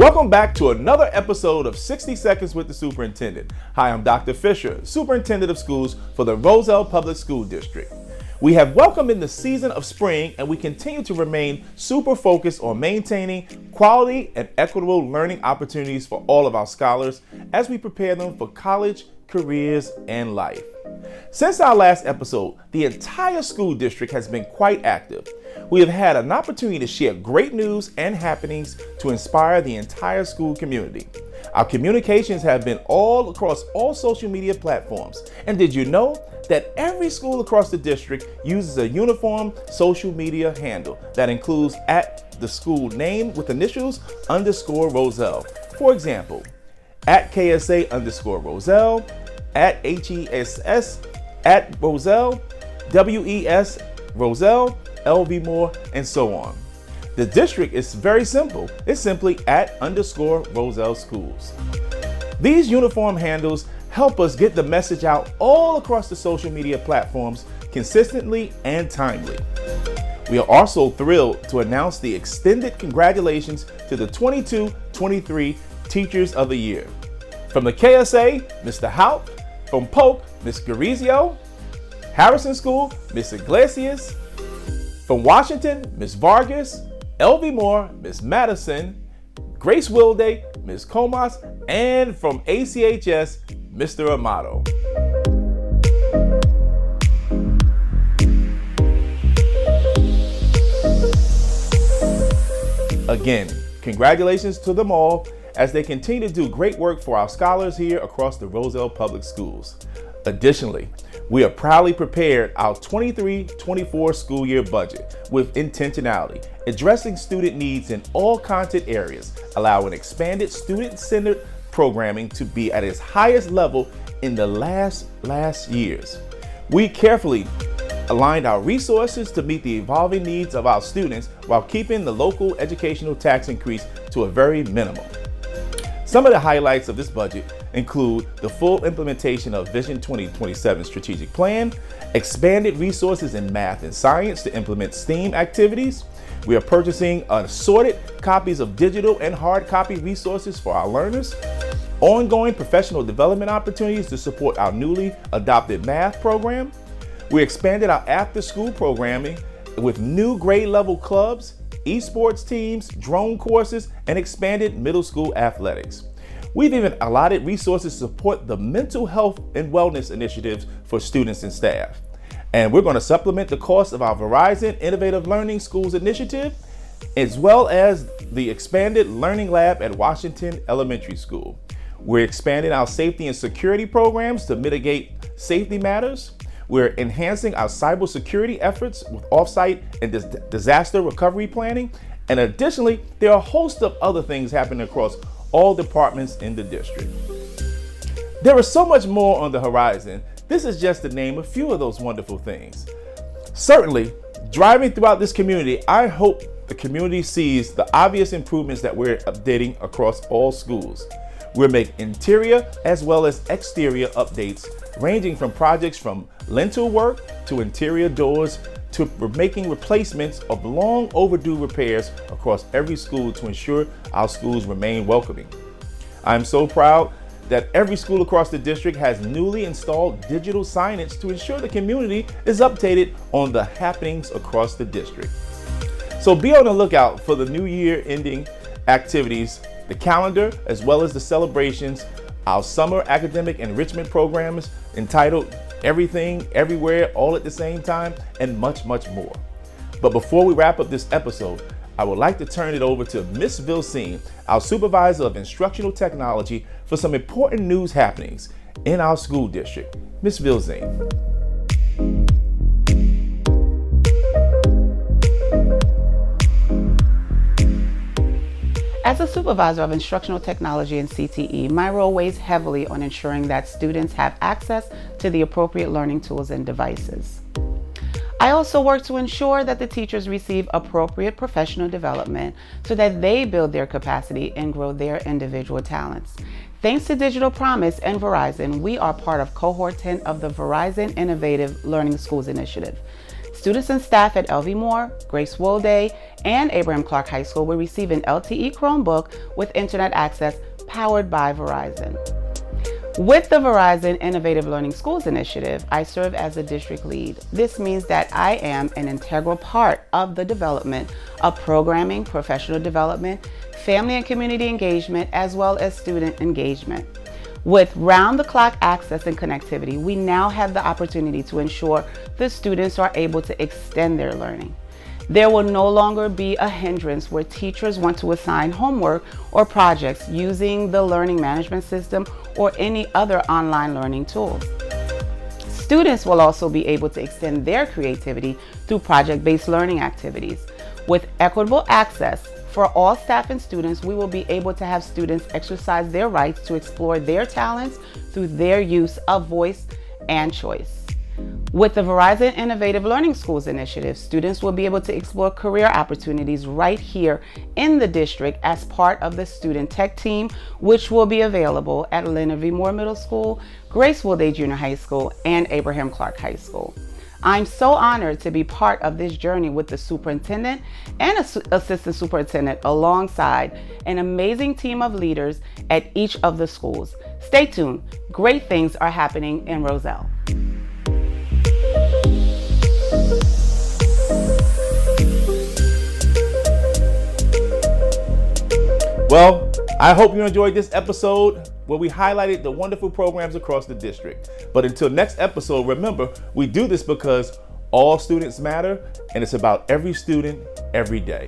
Welcome back to another episode of 60 Seconds with the Superintendent. Hi, I'm Dr. Fisher, Superintendent of Schools for the Roselle Public School District. We have welcomed in the season of spring, and we continue to remain super focused on maintaining quality and equitable learning opportunities for all of our scholars as we prepare them for college, careers, and life. Since our last episode, the entire school district has been quite active. We have had an opportunity to share great news and happenings to inspire the entire school community. Our communications have been all across all social media platforms. And did you know that every school across the district uses a uniform social media handle that includes at the school name with initials _Roselle. For example, at KSA _Roselle, at HESS, at Roselle, WES, Roselle, LV Moore, and so on. The district is very simple. It's simply at _Roselle Schools. These uniform handles help us get the message out all across the social media platforms consistently and timely. We are also thrilled to announce the extended congratulations to the 22-23 Teachers of the Year. From the KSA, Mr. Haupt. From Polk, Ms. Garizio. Harrison School, Ms. Iglesias. From Washington, Ms. Vargas. LV Moore, Ms. Madison. Grace Wilday, Ms. Comas. And from ACHS, Mr. Amato. Again, congratulations to them all as they continue to do great work for our scholars here across the Roselle Public Schools. Additionally, we have proudly prepared our 23-24 school year budget with intentionality, addressing student needs in all content areas, allowing expanded student-centered programming to be at its highest level in the last years. We carefully aligned our resources to meet the evolving needs of our students while keeping the local educational tax increase to a very minimum. Some of the highlights of this budget include the full implementation of Vision 2027 strategic plan, expanded resources in math and science to implement STEAM activities. We are purchasing assorted copies of digital and hard copy resources for our learners, ongoing professional development opportunities to support our newly adopted math program. We expanded our after-school programming with new grade level clubs, esports teams, drone courses, and expanded middle school athletics. We've even allotted resources to support the mental health and wellness initiatives for students and staff. And we're going to supplement the cost of our Verizon Innovative Learning Schools initiative, as well as the expanded Learning Lab at Washington Elementary School. We're expanding our safety and security programs to mitigate safety matters. We're enhancing our cybersecurity efforts with offsite and disaster recovery planning. And additionally, there are a host of other things happening across all departments in the district. There is so much more on the horizon. This is just to name a few of those wonderful things. Certainly, driving throughout this community, I hope the community sees the obvious improvements that we're updating across all schools. We'll make interior as well as exterior updates, ranging from projects from lintel work to interior doors to making replacements of long overdue repairs across every school to ensure our schools remain welcoming. I'm so proud that every school across the district has newly installed digital signage to ensure the community is updated on the happenings across the district. So be on the lookout for the new year ending activities, the calendar, as well as the celebrations, our summer academic enrichment programs entitled Everything, Everywhere, All at the Same Time, and much, much more. But before we wrap up this episode, I would like to turn it over to Ms. Vilcean, our Supervisor of Instructional Technology, for some important news happenings in our school district. Ms. Vilcean. As a supervisor of instructional technology and CTE, my role weighs heavily on ensuring that students have access to the appropriate learning tools and devices. I also work to ensure that the teachers receive appropriate professional development so that they build their capacity and grow their individual talents. Thanks to Digital Promise and Verizon, we are part of Cohort 10 of the Verizon Innovative Learning Schools Initiative. Students and staff at LV Moore, Grace Wolde, and Abraham Clark High School will receive an LTE Chromebook with internet access powered by Verizon. With the Verizon Innovative Learning Schools Initiative, I serve as a district lead. This means that I am an integral part of the development of programming, professional development, family and community engagement, as well as student engagement. With round-the-clock access and connectivity, we now have the opportunity to ensure the students are able to extend their learning. There will no longer be a hindrance where teachers want to assign homework or projects using the learning management system or any other online learning tools. Students will also be able to extend their creativity through project-based learning activities. With equitable access for all staff and students, we will be able to have students exercise their rights to explore their talents through their use of voice and choice. With the Verizon Innovative Learning Schools Initiative, students will be able to explore career opportunities right here in the district as part of the student tech team, which will be available at Leonard V. Moore Middle School, Grace Wolde Junior High School, and Abraham Clark High School. I'm so honored to be part of this journey with the superintendent and assistant superintendent alongside an amazing team of leaders at each of the schools. Stay tuned. Great things are happening in Roselle. Well, I hope you enjoyed this episode where we highlighted the wonderful programs across the district. But until next episode, remember, we do this because all students matter, and it's about every student, every day.